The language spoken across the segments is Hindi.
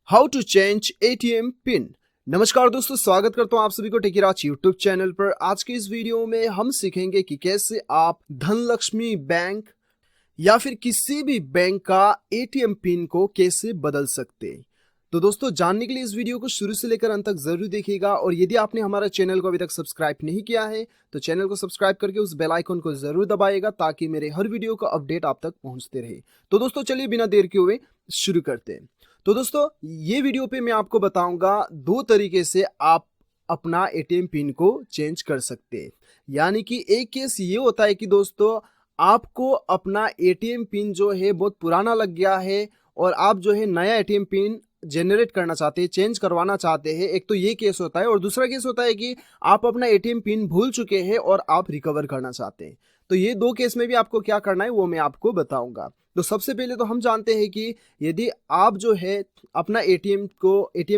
How to change ATM pin. नमस्कार दोस्तों, स्वागत करता हूं आप सभी को टेकीराज यूट्यूब चैनल पर। आज के इस वीडियो में हम सीखेंगे कि कैसे आप धनलक्ष्मी बैंक या फिर किसी भी बैंक का एटीएम पिन को कैसे बदल सकते हैं। तो दोस्तों, जानने के लिए इस वीडियो को शुरू से लेकर अंत तक जरूर देखिएगा और यदि आपने हमारा चैनल को अभी तक सब्सक्राइब नहीं किया है तो चैनल को सब्सक्राइब करके उस बेल आइकन को जरूर दबाइएगा ताकि मेरे हर वीडियो का अपडेट आप तक पहुंचते रहे। तो दोस्तों, चलिए बिना देर के हुए शुरू करते हैं। तो दोस्तों, ये वीडियो पे मैं आपको बताऊंगा दो तरीके से आप अपना एटीएम पिन को चेंज कर सकते हैं। यानी कि एक केस ये होता है कि दोस्तों, आपको अपना एटीएम पिन जो है बहुत पुराना लग गया है और आप जो है नया एटीएम पिन जनरेट करना चाहते हैं, चेंज करवाना चाहते हैं। एक तो ये केस होता है और दूसरा केस होता है कि आप अपना एटीएम पिन भूल चुके हैं और आप रिकवर करना चाहते हैं। तो ये दो केस में भी आपको क्या करना है वो मैं आपको बताऊंगा। तो सबसे पहले तो हम जानते हैं कि यदि आप जो है अपना एटीएम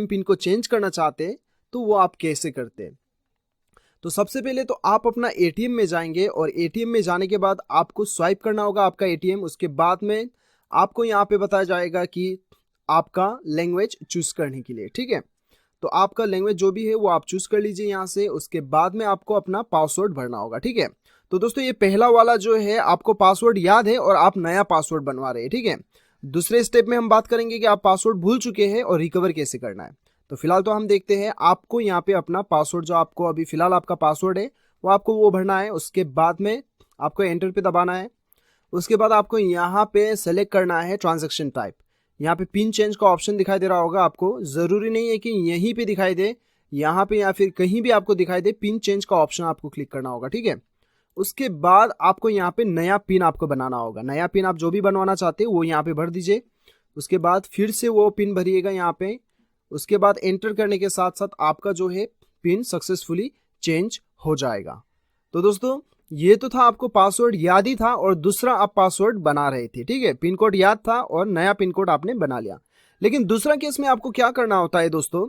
पिन को चेंज करना चाहते हैं तो वो आप कैसे करते हैं। तो सबसे पहले तो आप अपना एटीएम में जाएंगे और एटीएम में जाने के बाद आपको स्वाइप करना होगा आपका एटीएम। उसके बाद में आपको यहाँ पे बताया जाएगा कि आपका लैंग्वेज चूज करने के लिए, ठीक है। तो आपका लैंग्वेज जो भी है वो आप चूज कर लीजिए यहाँ से। उसके बाद में आपको अपना पासवर्ड भरना होगा, ठीक है। तो दोस्तों, ये पहला वाला जो है आपको पासवर्ड याद है और आप नया पासवर्ड बनवा रहे हैं, ठीक है। दूसरे स्टेप में हम बात करेंगे कि आप पासवर्ड भूल चुके हैं और रिकवर कैसे करना है। तो फिलहाल तो हम देखते हैं, आपको यहाँ पे अपना पासवर्ड जो आपको अभी फिलहाल आपका पासवर्ड है वो भरना है। उसके बाद में आपको एंटर पे दबाना है। उसके बाद आपको यहाँ पे सेलेक्ट करना है ट्रांजेक्शन टाइप। यहाँ पे पिन चेंज का ऑप्शन दिखाई दे रहा होगा आपको। जरूरी नहीं है कि यहीं पे दिखाई दे, यहाँ पे या फिर कहीं भी आपको दिखाई दे, पिन चेंज का ऑप्शन आपको क्लिक करना होगा, ठीक है। उसके बाद आपको यहाँ पे नया पिन आपको बनाना होगा। नया पिन आप जो भी बनवाना चाहते हो वो यहाँ पे भर दीजिए। उसके बाद फिर से वो पिन भरिएगा यहाँ पे। उसके बाद एंटर करने के साथ साथ आपका जो है पिन सक्सेसफुली चेंज हो जाएगा। तो दोस्तों, ये तो था आपको पासवर्ड याद ही था और दूसरा आप पासवर्ड बना रहे थे, ठीक है। पिन कोड याद था और नया पिन कोड आपने बना लिया। लेकिन दूसरा केस में आपको क्या करना होता है दोस्तों,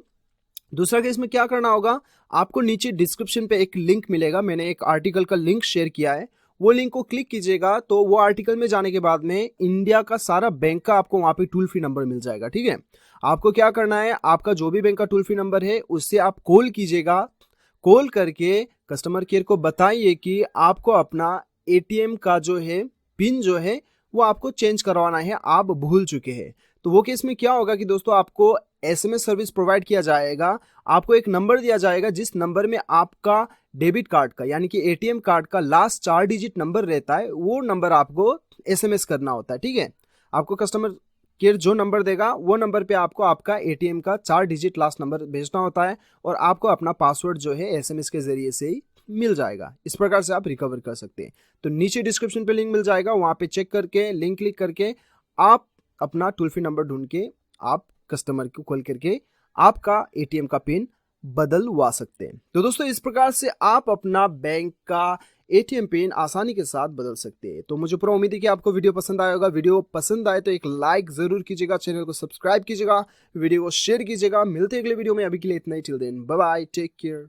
दूसरा केस में क्या करना होगा, आपको नीचे डिस्क्रिप्शन पे एक लिंक मिलेगा। मैंने एक आर्टिकल का लिंक शेयर किया है, वो लिंक को क्लिक कीजिएगा तो वो आर्टिकल में जाने के बाद में इंडिया का सारा बैंक का आपको वहां पे टोल फ्री नंबर मिल जाएगा, ठीक है। आपको क्या करना है, आपका जो भी बैंक का टोल फ्री नंबर है उससे आप कॉल कीजिएगा। कॉल करके कस्टमर केयर को बताइए कि आपको अपना एटीएम का जो है पिन जो है वो आपको चेंज करवाना है, आप भूल चुके हैं। तो वो केस में क्या होगा कि दोस्तों, आपको एसएमएस सर्विस प्रोवाइड किया जाएगा। आपको एक नंबर दिया जाएगा जिस नंबर में आपका डेबिट कार्ड का यानी कि एटीएम कार्ड का लास्ट 4 डिजिट नंबर रहता है, वो नंबर आपको एसएमएस करना होता है, ठीक है। आपको कस्टमर केयर जो नंबर देगा वो नंबर पे आपको आपका एटीएम का 4 डिजिट लास्ट नंबर भेजना होता है और आपको अपना पासवर्ड जो है एसएमएस के जरिए से ही मिल जाएगा। इस प्रकार से आप रिकवर कर सकते हैं। तो नीचे डिस्क्रिप्शन पे लिंक मिल जाएगा, वहां पे चेक करके लिंक क्लिक करके आप अपना टोल फ्री नंबर ढूंढ के आप कस्टमर को कॉल करके आपका एटीएम का पिन बदलवा सकते हैं। तो दोस्तों, इस प्रकार से आप अपना बैंक का एटीएम पिन आसानी के साथ बदल सकते हैं। तो मुझे पूरा उम्मीद है कि आपको वीडियो पसंद आया होगा। वीडियो पसंद आए तो एक लाइक जरूर कीजिएगा, चैनल को सब्सक्राइब कीजिएगा, वीडियो को शेयर कीजिएगा। मिलते हैं अगले वीडियो में, अभी के लिए इतना ही। Till then bye bye, take care.